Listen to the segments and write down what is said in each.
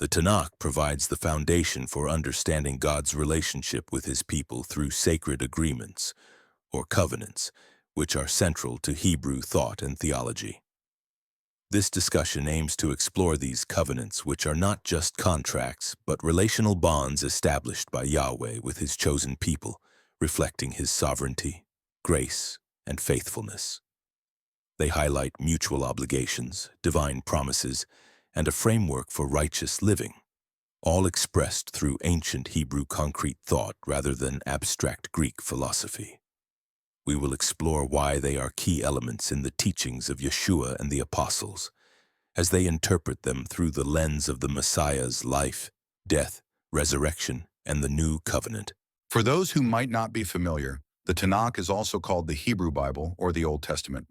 The Tanakh provides the foundation for understanding God's relationship with his people through sacred agreements, or covenants, which are central to Hebrew thought and theology. This discussion aims to explore these covenants, which are not just contracts, but relational bonds established by Yahweh with his chosen people, reflecting his sovereignty, grace, and faithfulness. They highlight mutual obligations, divine promises, and a framework for righteous living, all expressed through ancient Hebrew concrete thought rather than abstract Greek philosophy. We will explore why they are key elements in the teachings of Yeshua and the apostles, as they interpret them through the lens of the Messiah's life, death, resurrection, and the new covenant. For those who might not be familiar, the Tanakh is also called the Hebrew Bible or the Old Testament.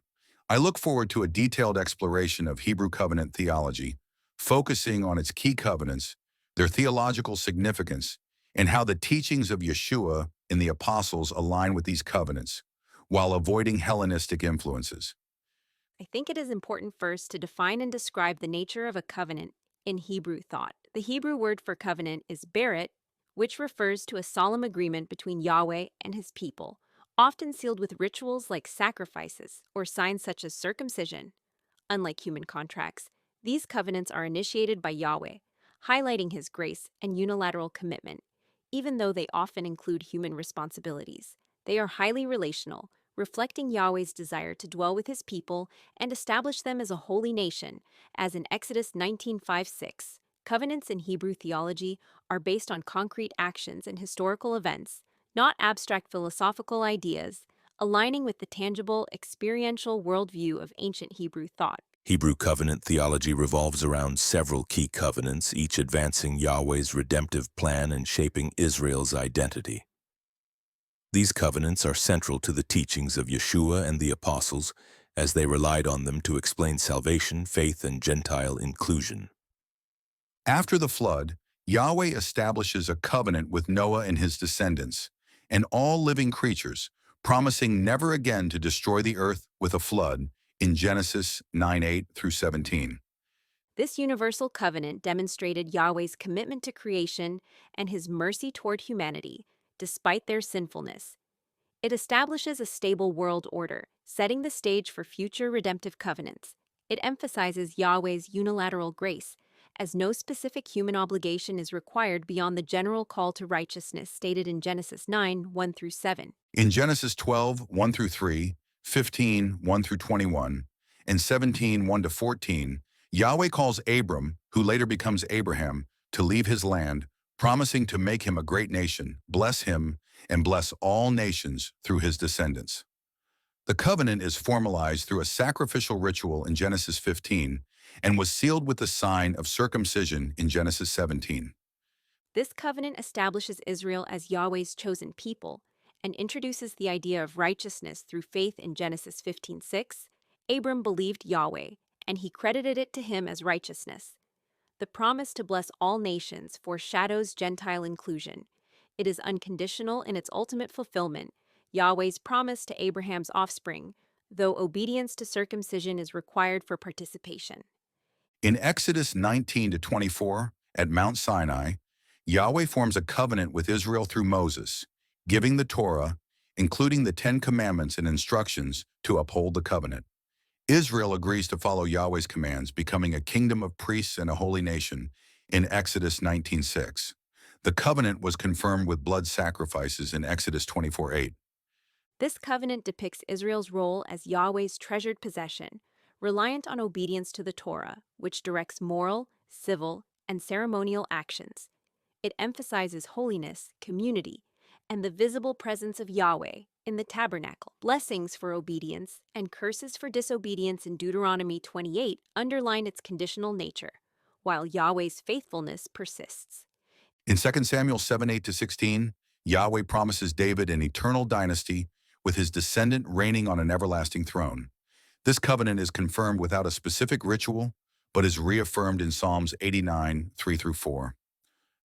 I look forward to a detailed exploration of Hebrew covenant theology, focusing on its key covenants, their theological significance, and how the teachings of Yeshua and the apostles align with these covenants, while avoiding Hellenistic influences. I think it is important first to define and describe the nature of a covenant in Hebrew thought. The Hebrew word for covenant is berit, which refers to a solemn agreement between Yahweh and his people, often sealed with rituals like sacrifices or signs such as circumcision. Unlike human contracts, these covenants are initiated by Yahweh, highlighting his grace and unilateral commitment. Even though they often include human responsibilities, they are highly relational, reflecting Yahweh's desire to dwell with his people and establish them as a holy nation, as in Exodus 19:5-6. Covenants in Hebrew theology are based on concrete actions and historical events, not abstract philosophical ideas, aligning with the tangible, experiential worldview of ancient Hebrew thought. Hebrew covenant theology revolves around several key covenants, each advancing Yahweh's redemptive plan and shaping Israel's identity. These covenants are central to the teachings of Yeshua and the apostles, as they relied on them to explain salvation, faith, and Gentile inclusion. After the flood, Yahweh establishes a covenant with Noah and his descendants, and all living creatures, promising never again to destroy the earth with a flood in Genesis 9:8-17. This universal covenant demonstrated Yahweh's commitment to creation and his mercy toward humanity, despite their sinfulness. It establishes a stable world order, setting the stage for future redemptive covenants. It emphasizes Yahweh's unilateral grace, as no specific human obligation is required beyond the general call to righteousness stated in Genesis 9:1-7. In Genesis 12:1-3, 15:1-21, and 17:1-14, Yahweh calls Abram, who later becomes Abraham, to leave his land, promising to make him a great nation, bless him, and bless all nations through his descendants. The covenant is formalized through a sacrificial ritual in Genesis 15 and was sealed with the sign of circumcision in Genesis 17. This covenant establishes Israel as Yahweh's chosen people and introduces the idea of righteousness through faith in Genesis 15:6. Abram believed Yahweh, and he credited it to him as righteousness. The promise to bless all nations foreshadows Gentile inclusion. It is unconditional in its ultimate fulfillment, Yahweh's promise to Abraham's offspring, though obedience to circumcision is required for participation. In Exodus 19-24, at Mount Sinai, Yahweh forms a covenant with Israel through Moses, giving the Torah, including the 10 Commandments and instructions to uphold the covenant. Israel agrees to follow Yahweh's commands, becoming a kingdom of priests and a holy nation in Exodus 19:6. The covenant was confirmed with blood sacrifices in Exodus 24:8. This covenant depicts Israel's role as Yahweh's treasured possession, reliant on obedience to the Torah, which directs moral, civil, and ceremonial actions. It emphasizes holiness, community, and the visible presence of Yahweh in the tabernacle. Blessings for obedience and curses for disobedience in Deuteronomy 28 underline its conditional nature, while Yahweh's faithfulness persists. In 2 Samuel 7:8-16, Yahweh promises David an eternal dynasty with his descendant reigning on an everlasting throne. This covenant is confirmed without a specific ritual, but is reaffirmed in Psalms 89:3-4.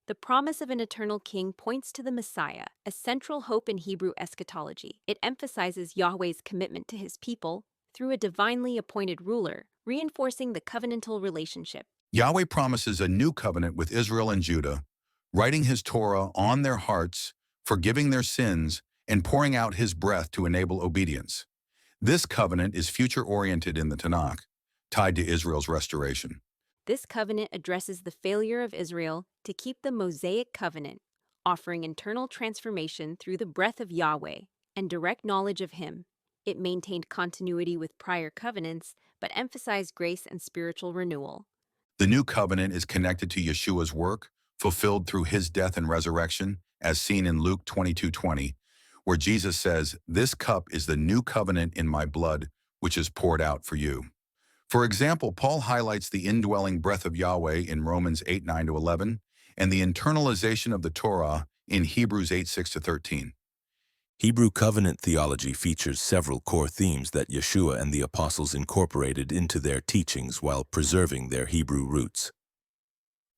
The promise of an eternal king points to the Messiah, a central hope in Hebrew eschatology. It emphasizes Yahweh's commitment to his people through a divinely appointed ruler, reinforcing the covenantal relationship. Yahweh promises a new covenant with Israel and Judah, writing his Torah on their hearts, forgiving their sins, and pouring out his breath to enable obedience. This covenant is future-oriented in the Tanakh, tied to Israel's restoration. This covenant addresses the failure of Israel to keep the Mosaic covenant, offering internal transformation through the breath of Yahweh and direct knowledge of Him. It maintained continuity with prior covenants, but emphasized grace and spiritual renewal. The new covenant is connected to Yeshua's work, fulfilled through his death and resurrection, as seen in Luke 22:20, where Jesus says, "This cup is the new covenant in my blood, which is poured out for you." For example, Paul highlights the indwelling breath of Yahweh in Romans 8:9-11 and the internalization of the Torah in Hebrews 8:6-13. Hebrew covenant theology features several core themes that Yeshua and the apostles incorporated into their teachings while preserving their Hebrew roots.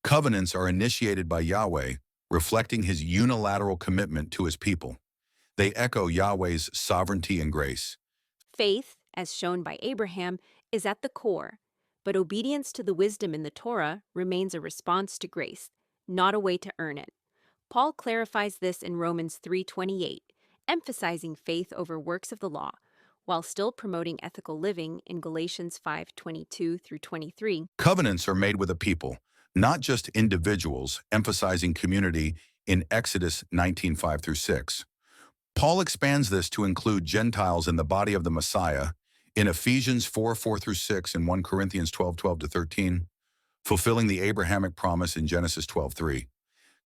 Covenants are initiated by Yahweh, reflecting his unilateral commitment to his people. They echo Yahweh's sovereignty and grace. Faith, as shown by Abraham, is at the core, but obedience to the wisdom in the Torah remains a response to grace, not a way to earn it. Paul clarifies this in Romans 3:28, emphasizing faith over works of the law, while still promoting ethical living in Galatians 5:22-23. Covenants are made with a people, not just individuals, emphasizing community in Exodus 19:5-6. Paul expands this to include Gentiles in the body of the Messiah in Ephesians 4:4-6 and 1 Corinthians 12:12-13, fulfilling the Abrahamic promise in Genesis 12:3.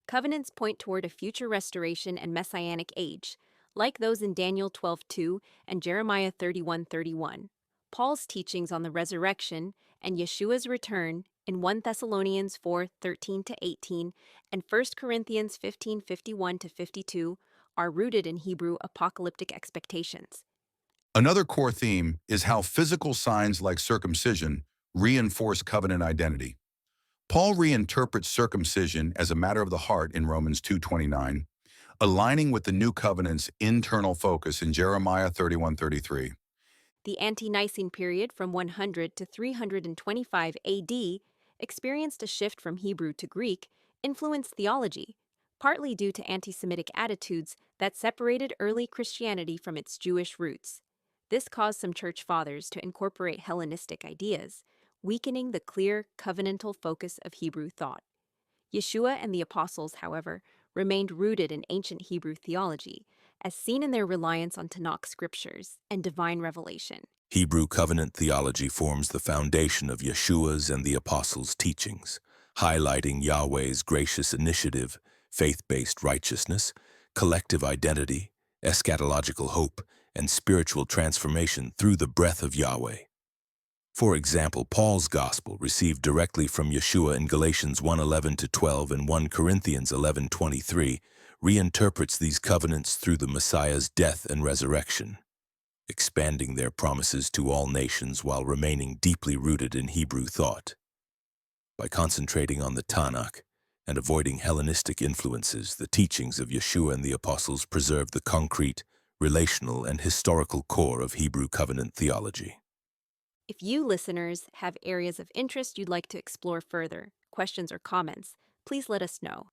Covenants point toward a future restoration and messianic age, like those in Daniel 12:2 and Jeremiah 31:31. Paul's teachings on the resurrection and Yeshua's return in 1 Thessalonians 4:13-18 and 1 Corinthians 15:51-52 are rooted in Hebrew apocalyptic expectations. Another core theme is how physical signs like circumcision reinforce covenant identity. Paul reinterprets circumcision as a matter of the heart in Romans 2:29, aligning with the new covenant's internal focus in Jeremiah 31:33. The ante-Nicene period from 100 to 325 AD experienced a shift from Hebrew to Greek, influenced theology, partly due to anti-Semitic attitudes that separated early Christianity from its Jewish roots. This caused some church fathers to incorporate Hellenistic ideas, weakening the clear, covenantal focus of Hebrew thought. Yeshua and the apostles, however, remained rooted in ancient Hebrew theology, as seen in their reliance on Tanakh scriptures and divine revelation. Hebrew covenant theology forms the foundation of Yeshua's and the apostles' teachings, highlighting Yahweh's gracious initiative, faith-based righteousness, collective identity, eschatological hope, and spiritual transformation through the breath of Yahweh. For example, Paul's gospel, received directly from Yeshua in Galatians 1:11-12 and 1 Corinthians 11:23, reinterprets these covenants through the Messiah's death and resurrection, expanding their promises to all nations while remaining deeply rooted in Hebrew thought. By concentrating on the Tanakh and avoiding Hellenistic influences, the teachings of Yeshua and the apostles preserve the concrete, relational, and historical core of Hebrew covenant theology. If you listeners have areas of interest you'd like to explore further, questions or comments, please let us know.